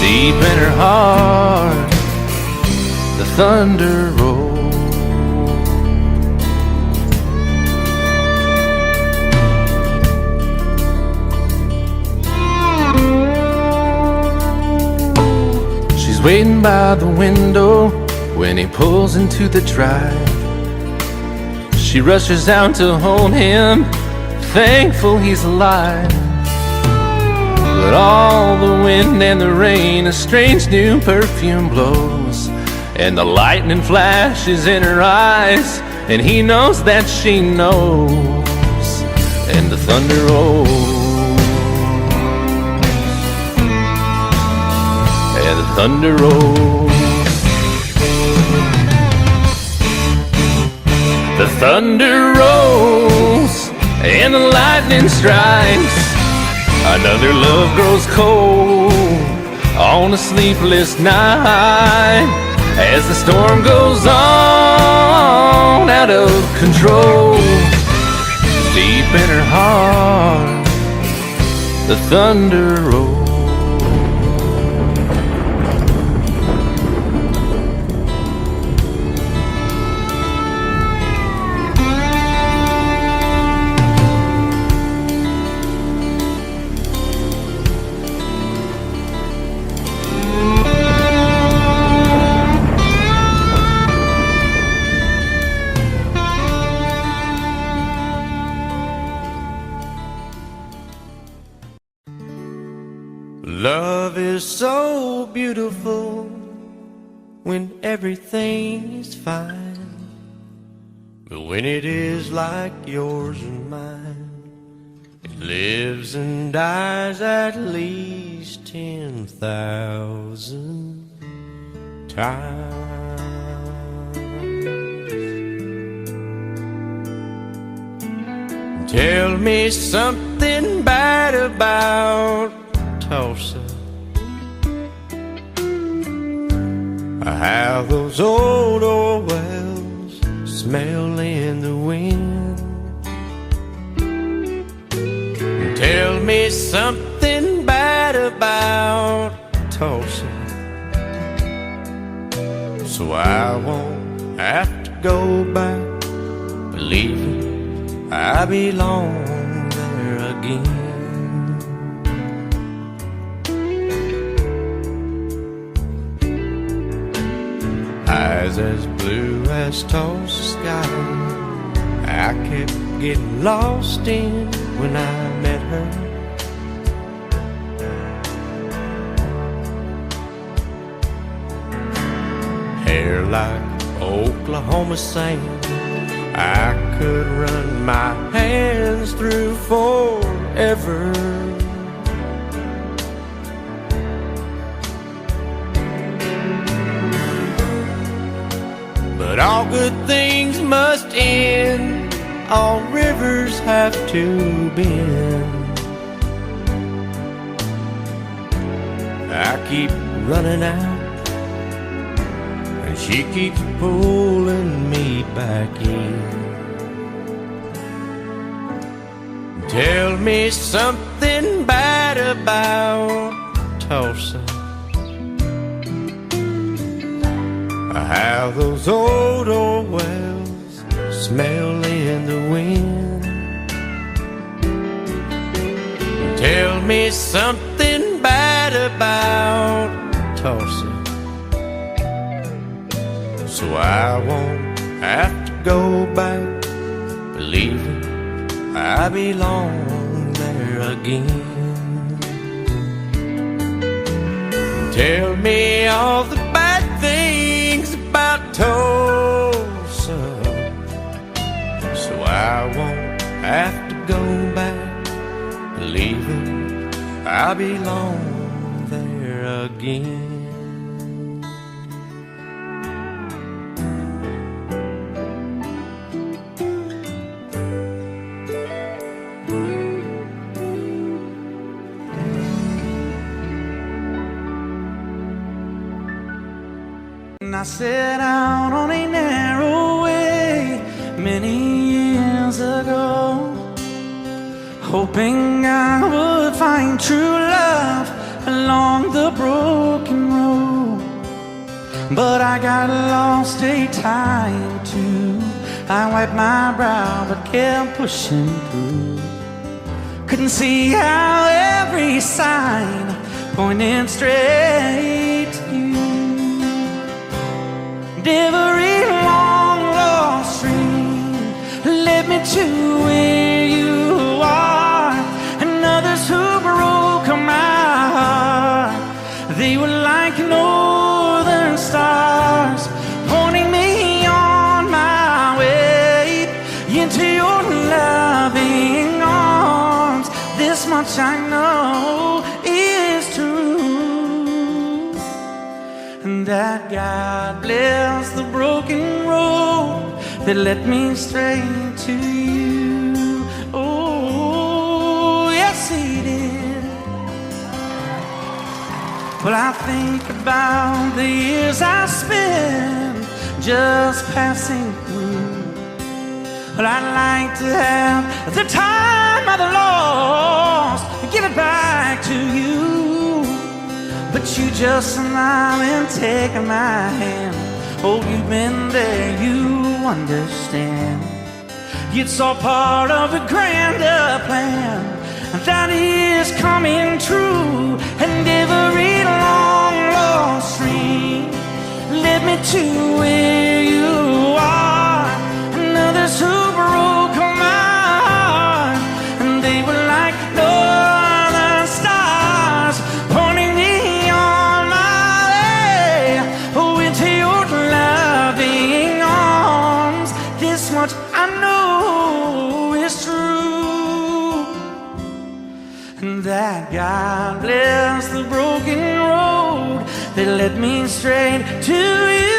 Speaker 11: Deep in her heart, the thunder rolls. She's waiting by the window when he pulls into the drive. She rushes out to hold him, thankful he's alive. But all the wind and the rain, a strange new perfume blows, and the lightning flashes in her eyes, and he knows that she knows. And the thunder rolls, and the thunder rolls. The thunder rolls, and the lightning strikes. Another love grows cold on a sleepless night, as the storm goes on out of control. Deep in her heart, the thunder rolls.
Speaker 12: Love is so beautiful when everything is fine, but when it is like yours and mine, it lives and dies at least 10,000 times. Tell me something bad about Tulsa. How those old wells smell in the wind. Tell me something bad about Tulsa, so I won't have to go back believing I belong there again. Eyes as blue as Tulsa sky, I kept getting lost in when I met her. Hair like Oklahoma sand, I could run my hands through forever. But all good things must end, all rivers have to bend. I keep running out, and she keeps pulling me back in. Tell me something bad about Tulsa, how those old wells smell in the wind. Tell me something bad about Tulsa, so I won't have to go back believing I belong there again. Tell me all the bad things about Tulsa, so I won't have to go back believing I belong there again.
Speaker 13: I set out on a narrow way many years ago, hoping I would find true love along the broken road. But I got lost a time or two. I wiped my brow but kept pushing through. Couldn't see how every sign pointed straight to you. Every long lost stream led me to where you are, and others who broke my heart, they were like northern stars, pointing me on my way into your loving arms. This much I know is true, and that God bless the broken road that led me straight to you. Oh, yes, He did. Well, I think about the years I spent just passing through. Well, I'd like to have the time I've lost and give it back to you. But you just smile and take my hand. Oh, you've been there, you understand. It's all part of a grander plan that is coming true. And every long lost stream led me to where you are, and others who broke my heart, and they were like northern stars, pointing me on my way, oh, into your loving arms. This much I know is true. that God bless the broken road that led me straight to you.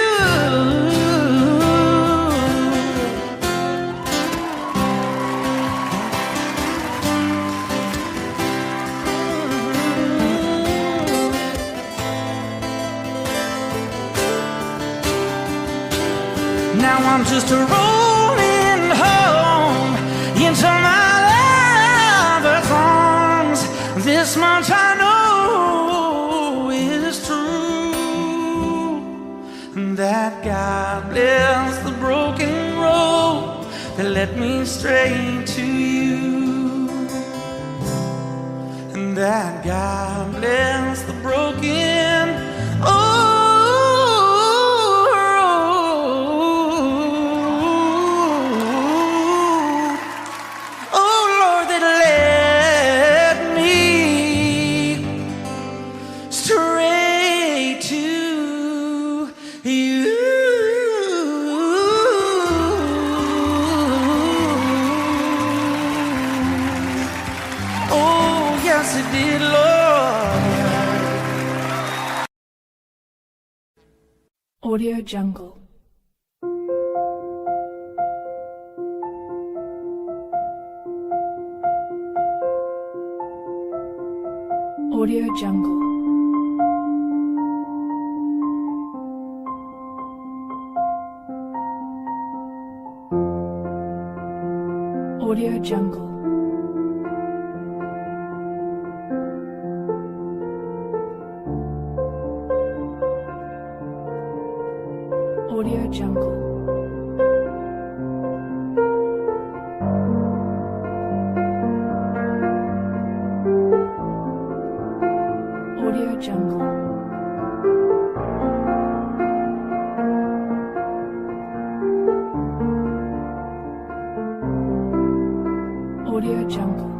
Speaker 13: Now I'm just rolling home into my lover's arms. This much I know is true, that God bless the broken road that led me straight to you, and that God bless the broken road.
Speaker 14: Audio Jungle. Audio Jungle. Audio Jungle. Audio Jungle. Audio Jungle. Audio Jungle.